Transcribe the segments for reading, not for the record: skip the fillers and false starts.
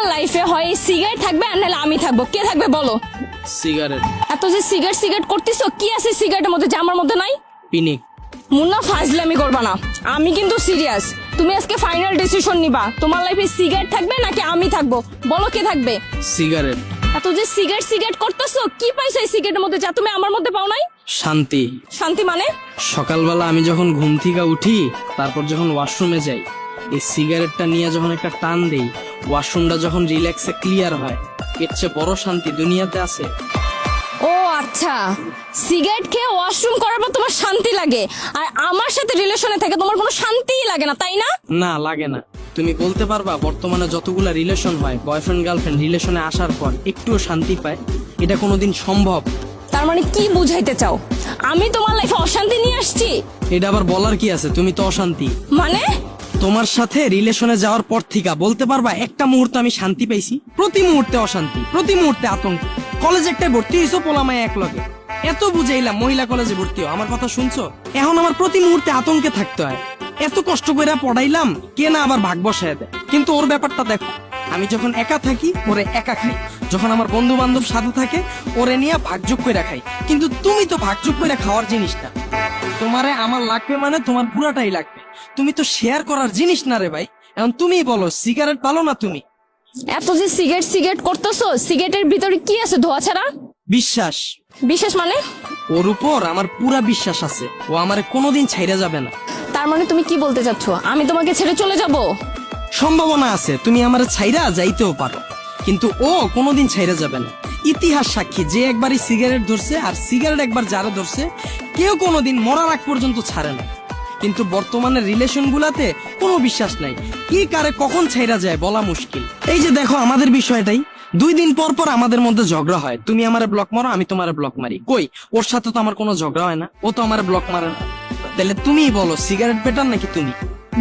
তোমার লাইফে হয় সিগারেট থাকবে আর নাহলে আমি থাকবো, কে থাকবে বলো? সিগারেট। এত যে সিগারেট সিগারেট করতেছো, কি আছে সিগারেটের মধ্যে যে আমার মধ্যে নাই? পিনিক। মুন্না ফাজলামি করবা না, আমি কিন্তু সিরিয়াস। তুমি আজকে ফাইনাল ডিসিশন নিবা, তোমার লাইফে সিগারেট থাকবে নাকি আমি থাকবো, বলো কে থাকবে? সিগারেট। এত যে সিগারেট সিগারেট করতেছো, কি পাইছো এই সিগারেটের মধ্যে যা তুমি আমার মধ্যে পাও নাই? শান্তি। শান্তি মানে? সকালবেলা আমি যখন ঘুম থেকে উঠি, তারপর যখন ওয়াশরুমে যাই, এই সিগারেটটা নিয়ে যখন একটা টান দেই, ওয়াশরুমটা যখন রিল্যাক্সে ক্লিয়ার হয়, এর চেয়ে বড় শান্তি দুনিয়াতে আছে? ও আচ্ছা, সিগারেট খেয়ে ওয়াশরুম করার পর তোমার শান্তি লাগে, আর আমার সাথে রিলেশনে থেকে তোমার কোনো শান্তিই লাগে না, তাই না? না, লাগে না। তুমি বলতে পারবা বর্তমানে যতগুলা রিলেশন হয়, বয়ফ্রেন্ড গার্লফ্রেন্ড রিলেশনে আসার পর একটুও শান্তি পায়? এটা কোনোদিন সম্ভব? তার মানে কি বুঝাইতে চাও? আমি তোমার লাইফে অশান্তি নিয়ে আসছি? এটা আবার বলার কি আছে? তুমি তো অশান্তি। মানে? তোমার সাথে রিলেশনে যাওয়ার পর থেকে বলতে পারবা একটা মুহূর্তে আমি শান্তি পাইছি? প্রতি মুহূর্তে অশান্তি, প্রতি মুহূর্তে আতঙ্ক। কলেজে একটা ভর্তি হইছো পোলামায় এক লগে, এত বুঝাইলাম মহিলা কলেজে ভর্তি হও, আমার কথা শুনছো? এখন আমার প্রতি মুহূর্তে আতঙ্কে থাকতে হয়। এত কষ্ট করে পড়াইলাম, কে না আবার ভাগ বসায় দেয়। কিন্তু ওর ব্যাপারটা দেখো, আমি যখন একা থাকি ওরে একা খাই, যখন আমার বন্ধু বান্ধব সাথে থাকে ওরে নিয়ে ভাগযোগ করে খাই। কিন্তু তুমি তো ভাগযোগ করে খাওয়ার জিনিস না। তোমারে আমার লাগবে মানে তোমার পুরাটাই লাগবে। তুমি তো শেয়ার করার জিনিস না রে ভাই। এখন তুমিই বলো, সিগারেট পালো না তুমি? এত যে সিগারেট সিগারেট করতেছো, সিগারেটের ভিতরে কি আছে ধোয়া ছাড়া? বিশ্বাস। বিশেষ মানে? ওর উপর আমার পুরা বিশ্বাস আছে, ও আমারে কোনোদিন ছাইরা যাবে না। তার মানে তুমি কি বলতে চাচ্ছ, আমি তোমাকে ছেড়ে চলে যাব? সম্ভাবনা আছে তুমি আমারে ছাইরা যাইতেও পারো, কিন্তু ও কোনোদিন ছাইরা যাবে না। ইতিহাস সাক্ষী, যে একবারই সিগারেট ধরছে আর সিগারেট একবার যারা ধরছে, কেউ কোনোদিন মরার আগ পর্যন্ত ছাড়ে না। কিন্তু বর্তমানে রিলেশন গুলাতে কোনো বিশ্বাস নাই, কি কারে কখন ছাইরা যায় বলা মুশকিল। এই যে দেখো আমাদের বিষয়টাই, 2 দিন পর পর আমাদের মধ্যে ঝগড়া হয়। তুমি আমারে ব্লক মারো, আমি তোমারে ব্লক মারি। কই, ওর সাথে তো আমার কোনো ঝগড়া হয় না, ও তো আমারে ব্লক মারে না। তাহলে তুমিই বলো, সিগারেট বেটার নাকি তুমি?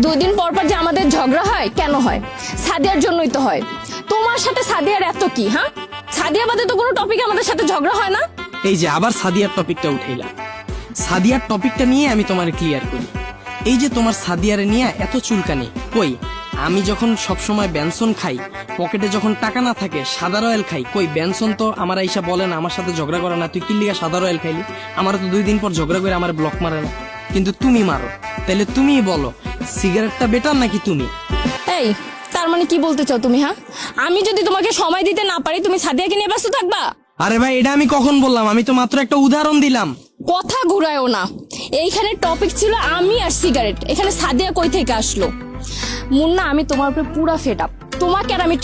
2 দিন পর পর যে আমাদের ঝগড়া হয়, কেন হয়? সাদিয়ার জন্যই তো হয়। তোমার সাথে সাদিয়ার এত কি? হ্যাঁ, সাদিয়া বাদে তো কোনো টপিক আমাদের সাথে ঝগড়া হয় না। এই যে আবার সাদিয়ার টপিকটা উঠাইলা। সাদিয়ার টপিকটা নিয়ে আমি তোমার ক্লিয়ার করি। এই যে তোমার সাদিয়ারে নিয়ে এত চুলকানি, কই আমি যখন সবসময় বেনসন খাই, পকেটে যখন টাকা না থাকে সাদা রয়েল খাই, কই বেনসন তো আমার আইসা বলে না, আমার সাথে ঝগড়া করে না, তুই কি লিগা সাদা রয়েল খাইলি? আমার তো 2 দিন পর ঝগড়া করে আমার ব্লক মারে না, কিন্তু তুমি মারো। তাহলে তুমিই বলো, সিগারেটটা বেটার নাকি তুমি? এই, তার মানে কি বলতে চাও তুমি? হ্যাঁ, আমি যদি তোমাকে সময় দিতে না পারি, তুমি সাদিয়াকে নিয়ে ব্যস্ত থাকবা? আরে ভাই, এটা আমি কখন বললাম? আমি তো মাত্র একটা উদাহরণ দিলাম। কথা ঘুরায়ও না। এইখানে টপিক ছিল আমি আর সিগারেট, এখানে সাদিয়া কই থেকে আসলো? মুন্না, আমি তোমার উপরে পুরা ফেড আপ। তোমাকে আর আমি